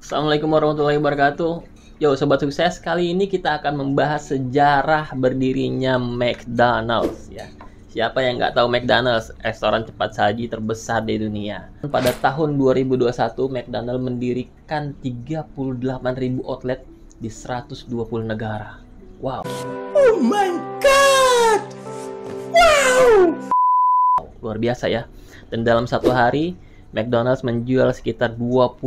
Assalamualaikum warahmatullahi wabarakatuh. Yo sobat sukses, kali ini kita akan membahas sejarah berdirinya McDonald's ya. Siapa yang nggak tahu McDonald's, restoran cepat saji terbesar di dunia. Pada tahun 2021, McDonald's mendirikan 38.000 outlet di 120 negara. Wow. Oh my god. Wow. Luar biasa ya. Dan dalam satu hari McDonald's menjual sekitar 25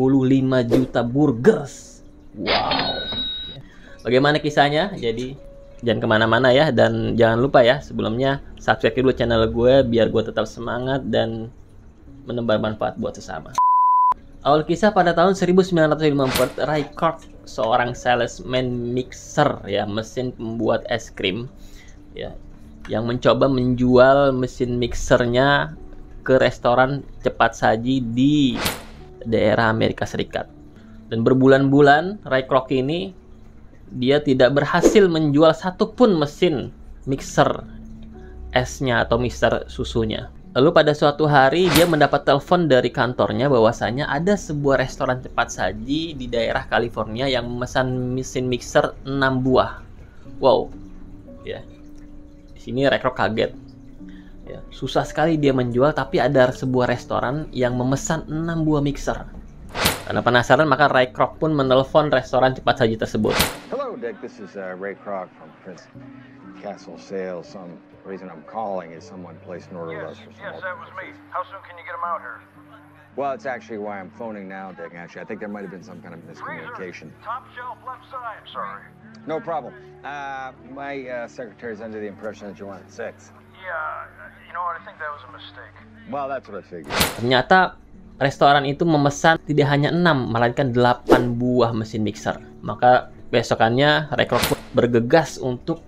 juta burgers. Wow. Bagaimana kisahnya? Jadi jangan kemana-mana ya. Dan jangan lupa ya, sebelumnya subscribe dulu channel gue biar gue tetap semangat dan menebar manfaat buat sesama. Awal kisah pada tahun 1954, Ray Kroc, seorang salesman mixer ya, mesin pembuat es krim ya, yang mencoba menjual mesin mixernya ke restoran cepat saji di daerah Amerika Serikat. Dan berbulan-bulan Ray Kroc ini dia tidak berhasil menjual satupun mesin mixer esnya atau mixer susunya. Lalu pada suatu hari dia mendapat telepon dari kantornya bahwasanya ada sebuah restoran cepat saji di daerah California yang memesan mesin mixer 6 buah. Wow. Ya. Di sini Ray Kroc kaget. Ya, susah sekali dia menjual, tapi ada sebuah restoran yang memesan 6 buah mixer. Karena penasaran, maka Ray Kroc pun menelpon restoran cepat saji tersebut. Hello, Dick. This is Ray Kroc from Prince Castle Sales. Some reason I'm calling is someone placed an order with us for some. Yes, that was me. How soon can you get them out here? Well, it's actually why I'm phoning now, Dick. Actually, I think there might have been some kind of miscommunication. Freezer, top shelf left side. Sorry. No problem. My secretary's under the impression that you wanted 6. Yeah, you know what? I think that was a mistake. Well, that's what I figured. Ternyata restoran itu memesan tidak hanya 6, melainkan 8 buah mesin mixer. Maka besokannya Ray Kroc bergegas untuk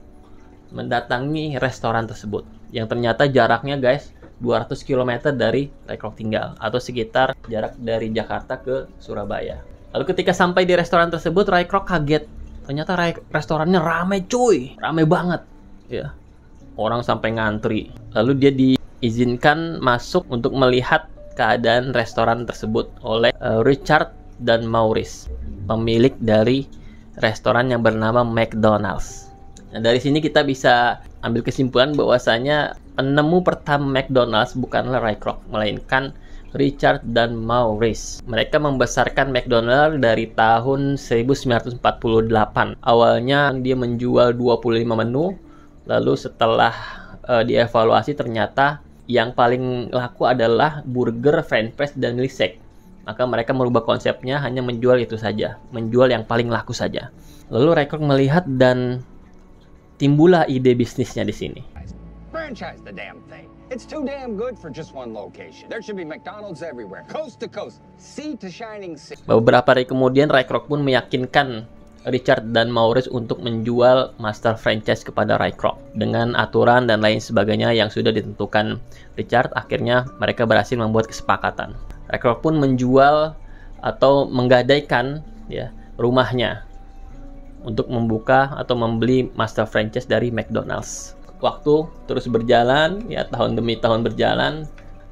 mendatangi restoran tersebut, yang ternyata jaraknya guys 200 km dari Ray Kroc tinggal, atau sekitar jarak dari Jakarta ke Surabaya. Lalu ketika sampai di restoran tersebut, Ray Kroc kaget. Ternyata restorannya ramai cuy, ramai banget ya. Orang sampai ngantri. Lalu dia diizinkan masuk untuk melihat keadaan restoran tersebut oleh Richard dan Maurice, pemilik dari restoran yang bernama McDonald's. Nah, dari sini kita bisa ambil kesimpulan bahwasanya penemu pertama McDonald's bukanlah Ray Kroc, melainkan Richard dan Maurice. Mereka membesarkan McDonald's dari tahun 1948. Awalnya dia menjual 25 menu. Lalu setelah dievaluasi ternyata yang paling laku adalah burger, french fries, dan milkshake. Maka mereka merubah konsepnya, hanya menjual itu saja, menjual yang paling laku saja. Lalu Ray Kroc melihat dan timbullah ide bisnisnya di sini. Franchise the damn thing. It's too damn good for just one location. There should be McDonald's everywhere, coast to coast, sea to shining sea. Beberapa hari kemudian Ray Kroc pun meyakinkan Richard dan Maurice untuk menjual master franchise kepada Ray Kroc dengan aturan dan lain sebagainya yang sudah ditentukan Richard. Akhirnya mereka berhasil membuat kesepakatan. Ray Kroc pun menjual atau menggadaikan ya rumahnya untuk membuka atau membeli master franchise dari McDonald's. Waktu terus berjalan ya, tahun demi tahun berjalan.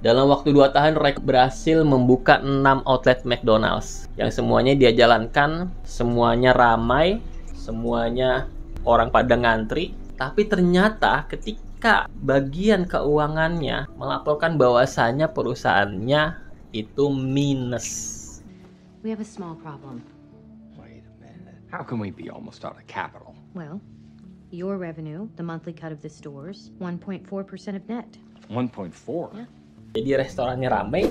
Dalam waktu 2 tahun, Ray berhasil membuka 6 outlet McDonald's yang semuanya dia jalankan, semuanya ramai, semuanya orang pada ngantri. Tapi ternyata ketika bagian keuangannya melaporkan bahwasannya perusahaannya itu minus. We have a small problem. Wait a minute. How can we be almost out of capital? Well, your revenue, the monthly cut of the stores, 1.4% of net. 1.4? Yeah. Jadi restorannya ramai,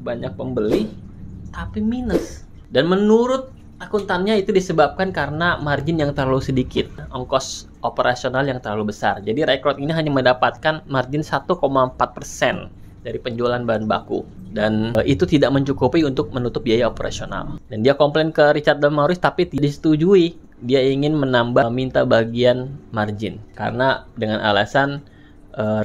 banyak pembeli, tapi minus. Dan menurut akuntannya itu disebabkan karena margin yang terlalu sedikit, ongkos operasional yang terlalu besar. Jadi Ray Kroc ini hanya mendapatkan margin 1,4% dari penjualan bahan baku. Dan itu tidak mencukupi untuk menutup biaya operasional. Dan dia komplain ke Richard dan Maurice, tapi tidak disetujui. Dia ingin minta bagian margin. Karena dengan alasan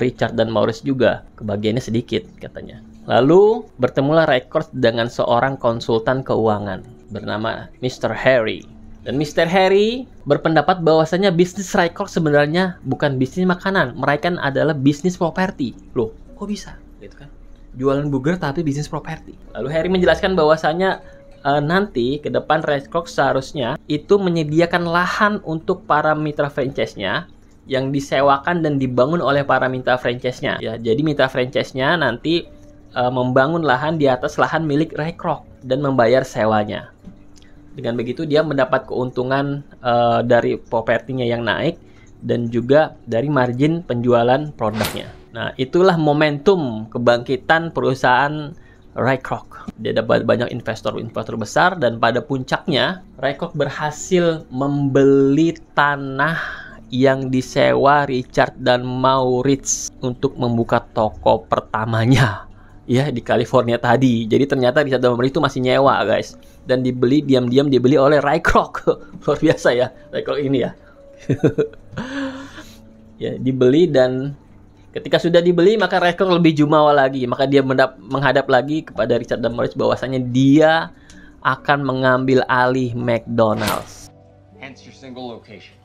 Richard dan Maurice juga kebagiannya sedikit katanya. Lalu bertemulah Ray Kroc dengan seorang konsultan keuangan bernama Mr. Harry. Dan Mr. Harry berpendapat bahwasanya bisnis Ray Kroc sebenarnya bukan bisnis makanan, melainkan adalah bisnis properti. Loh, kok bisa? Gitu kan? Jualan burger tapi bisnis properti. Lalu Harry menjelaskan bahwasanya nanti ke depan Ray Kroc seharusnya itu menyediakan lahan untuk para mitra franchise-nya yang disewakan dan dibangun oleh para mitra franchise-nya. Ya, jadi mitra franchise-nya nanti membangun lahan di atas lahan milik Ray Kroc dan membayar sewanya. Dengan begitu dia mendapat keuntungan dari propertinya yang naik dan juga dari margin penjualan produknya. Nah, itulah momentum kebangkitan perusahaan Ray Kroc. Dia dapat banyak investor besar dan pada puncaknya Ray Kroc berhasil membeli tanah yang disewa Richard dan Maurice untuk membuka toko pertamanya. Ya, di California tadi. Jadi ternyata Richard dan Maurice itu masih nyewa, guys. Dan dibeli diam-diam dibeli oleh Ray Kroc. Luar biasa ya, Ray Kroc ini ya. Ya, dibeli dan ketika sudah dibeli maka Ray Kroc lebih jumawa lagi. Maka dia menghadap lagi kepada Richard dan Maurice bahwasanya dia akan mengambil alih McDonald's. Hence your single location.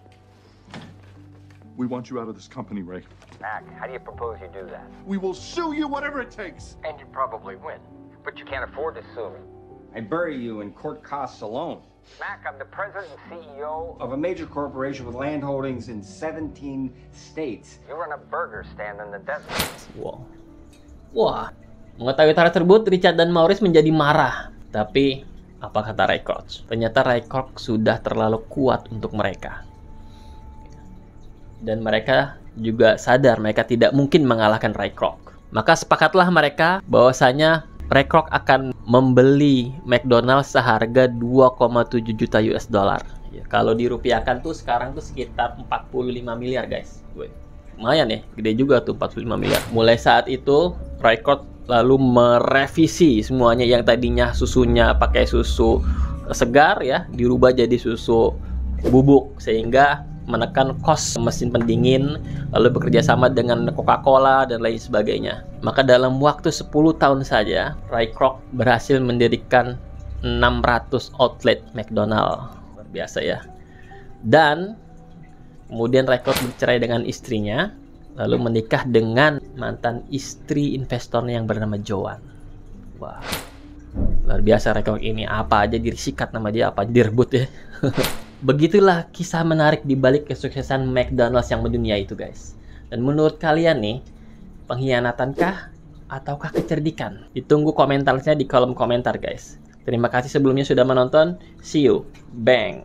We want you out of this company, Ray. Mac, how do you propose you do that? We will sue you whatever it takes. And you probably win. But you can't afford to sue me. I'd bury you in court costs alone. Mac, I'm the president and CEO. Of a major corporation with land holdings in 17 states. You run a burger stand in the desert. Wow. Wah. Mengetahui hal tersebut, Richard dan Maurice menjadi marah. Tapi, apa kata Ray Kroc? Ternyata Ray Kroc sudah terlalu kuat untuk mereka. Dan mereka juga sadar mereka tidak mungkin mengalahkan Ray Kroc. Maka sepakatlah mereka bahwasanya Ray Kroc akan membeli McDonald's seharga 2,7 juta US dollar. Ya, kalau dirupiahkan tuh sekarang tuh sekitar 45 miliar, guys. Lumayan ya, gede juga tuh 45 miliar. Mulai saat itu Ray Kroc lalu merevisi semuanya yang tadinya susunya pakai susu segar ya, dirubah jadi susu bubuk sehingga menekan kos mesin pendingin, lalu bekerja sama dengan Coca-Cola dan lain sebagainya. Maka dalam waktu 10 tahun saja, Ray Kroc berhasil mendirikan 600 outlet McDonald. Luar biasa ya. Dan kemudian Ray Kroc bercerai dengan istrinya, lalu menikah dengan mantan istri investornya yang bernama Joan. Wah, luar biasa Ray Kroc ini. Apa aja disikat nama dia, apa direbut ya. Begitulah kisah menarik di balik kesuksesan McDonald's yang mendunia itu, guys. Dan menurut kalian nih, pengkhianatankah ataukah kecerdikan? Ditunggu komentarnya di kolom komentar, guys. Terima kasih sebelumnya sudah menonton. See you. Bang.